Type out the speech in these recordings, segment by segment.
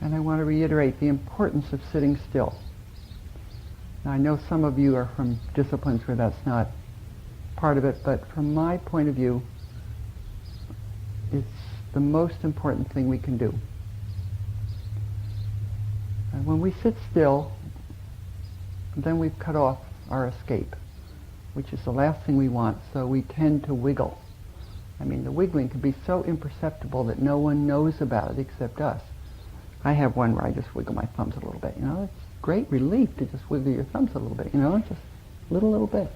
And I want to reiterate the importance of sitting still. Now, I know some of you are from disciplines where that's not part of it, but from my point of view, it's the most important thing we can do. And when we sit still, then we've cut off our escape, which is the last thing we want, so we tend to wiggle. I mean, the wiggling can be so imperceptible that no one knows about it except us. I have one where I just wiggle my thumbs a little bit, you know. It's great relief to just wiggle your thumbs a little bit, you know, just a little bit.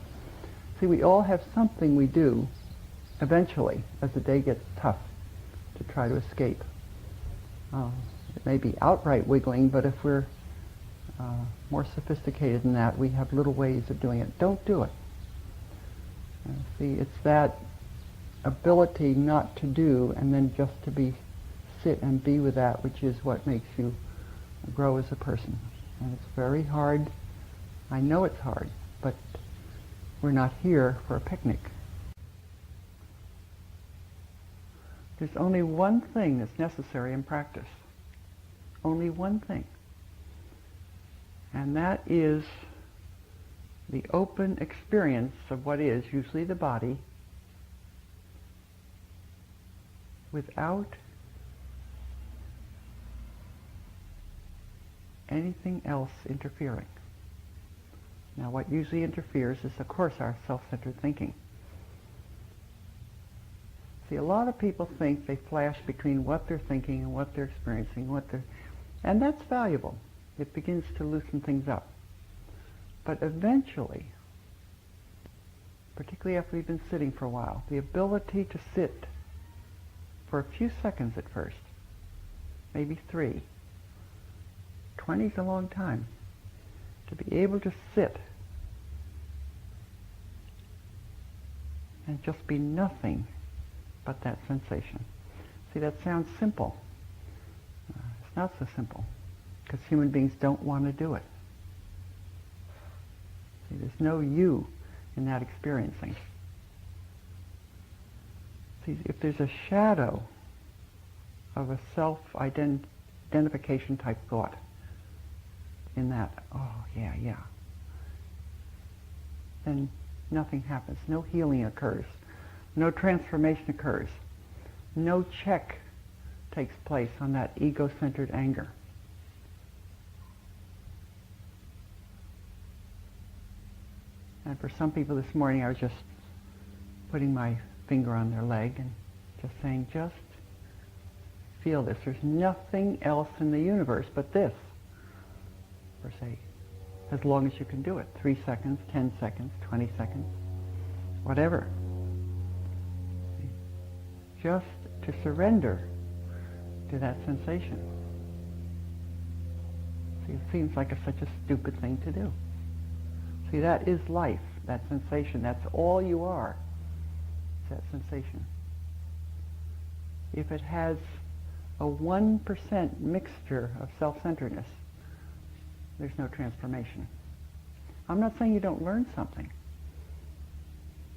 See, we all have something we do eventually as the day gets tough to try to escape. It may be outright wiggling, but if we're more sophisticated than that, we have little ways of doing it. Don't do it. See, it's that ability not to do and then just to sit and be with that, which is what makes you grow as a person. And it's very hard. I know it's hard, but we're not here for a picnic. There's only one thing that's necessary in practice. Only one thing. And that is the open experience of what is usually the body without anything else interfering. Now, what usually interferes is, of course, our self-centered thinking. See, a lot of people think they flash between what they're thinking and what they're experiencing, and that's valuable. It begins to loosen things up. But eventually, particularly after we've been sitting for a while, the ability to sit for a few seconds at first, maybe 3, 20 is a long time, to be able to sit and just be nothing but that sensation. See, that sounds simple. It's not so simple, because human beings don't want to do it. See, there's no you in that experiencing. See, if there's a shadow of a self-identification type thought in that, oh, yeah, then nothing happens. No healing occurs. No transformation occurs. No check takes place on that ego-centered anger. And for some people this morning, I was just putting my finger on their leg and just saying, just feel this. There's nothing else in the universe but this, per se, as long as you can do it. 3 seconds, 10 seconds, 20 seconds, whatever. Just to surrender to that sensation. See, it seems like such a stupid thing to do. See, that is life, that sensation. That's all you are, that sensation. If it has a 1% mixture of self-centeredness, there's no transformation. I'm not saying you don't learn something.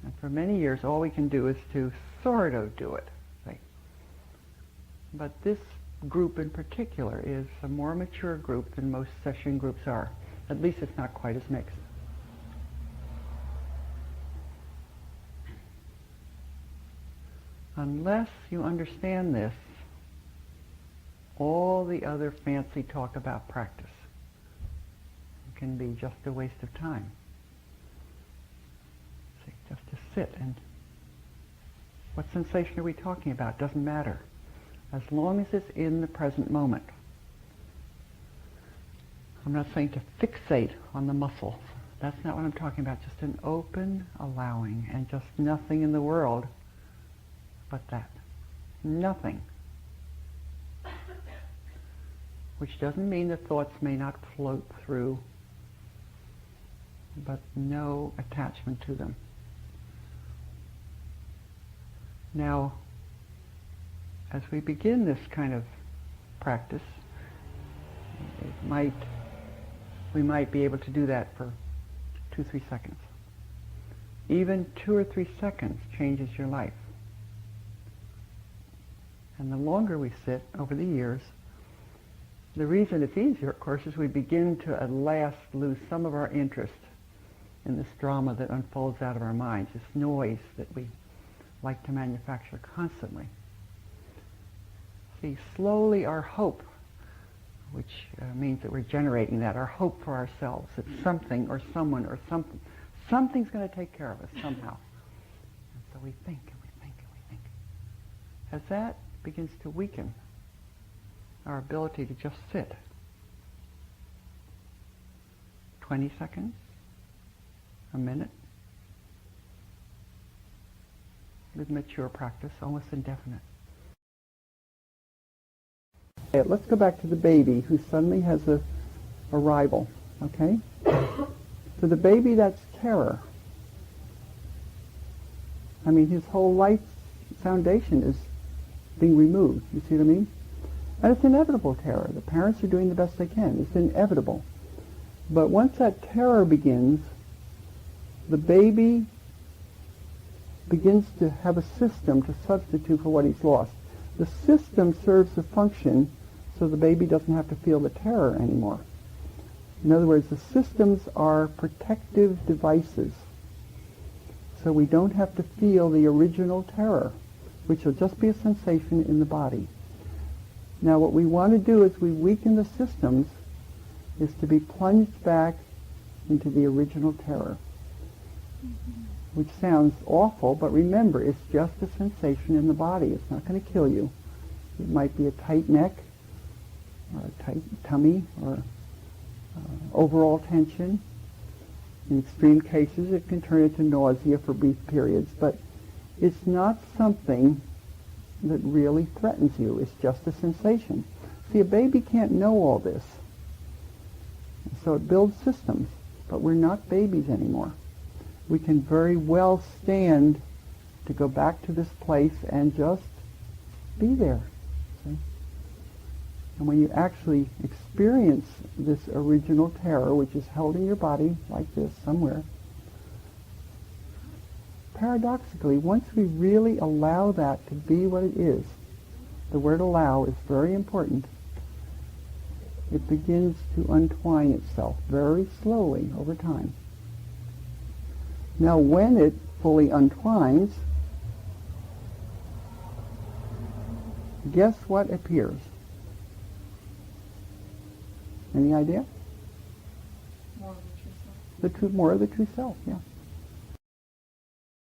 And for many years, all we can do is to sort of do it. Right? But this group in particular is a more mature group than most session groups are. At least it's not quite as mixed. Unless you understand this, all the other fancy talk about practice can be just a waste of time. See, just to sit and what sensation are we talking about? Doesn't matter. As long as it's in the present moment. I'm not saying to fixate on the muscle. That's not what I'm talking about. Just an open allowing and just nothing in the world but that. Nothing. Which doesn't mean that thoughts may not float through, but no attachment to them. Now, as we begin this kind of practice, we might be able to do that for 2-3 seconds. Even 2 or 3 seconds changes your life. And the longer we sit over the years, The reason it's easier, of course, is we begin to at last lose some of our interest in this drama that unfolds out of our minds, this noise that we like to manufacture constantly. See, slowly our hope, which means that we're generating that, our hope for ourselves, that something or someone or something's going to take care of us somehow. And so we think and we think and we think. As that begins to weaken our ability to just sit 20 seconds, a minute, with mature practice, almost indefinite. Okay, let's go back to the baby who suddenly has a rival, okay? For the baby, that's terror. I mean, his whole life foundation is being removed. You see what I mean? And it's inevitable terror. The parents are doing the best they can. It's inevitable. But once that terror begins, the baby begins to have a system to substitute for what he's lost. The system serves the function so the baby doesn't have to feel the terror anymore. In other words, the systems are protective devices. So we don't have to feel the original terror, which will just be a sensation in the body. Now what we want to do as we weaken the systems is to be plunged back into the original terror. Which sounds awful, but remember, it's just a sensation in the body. It's not going to kill you. It might be a tight neck, or a tight tummy, or overall tension. In extreme cases, it can turn into nausea for brief periods, but it's not something that really threatens you. It's just a sensation. See, a baby can't know all this. So it builds systems, but we're not babies anymore. We can very well stand to go back to this place and just be there. See? And when you actually experience this original terror, which is held in your body like this somewhere, paradoxically, once we really allow that to be what it is, the word allow is very important, it begins to untwine itself very slowly over time. Now when it fully untwines, guess what appears? Any idea? More of the true self. More of the true self, yeah.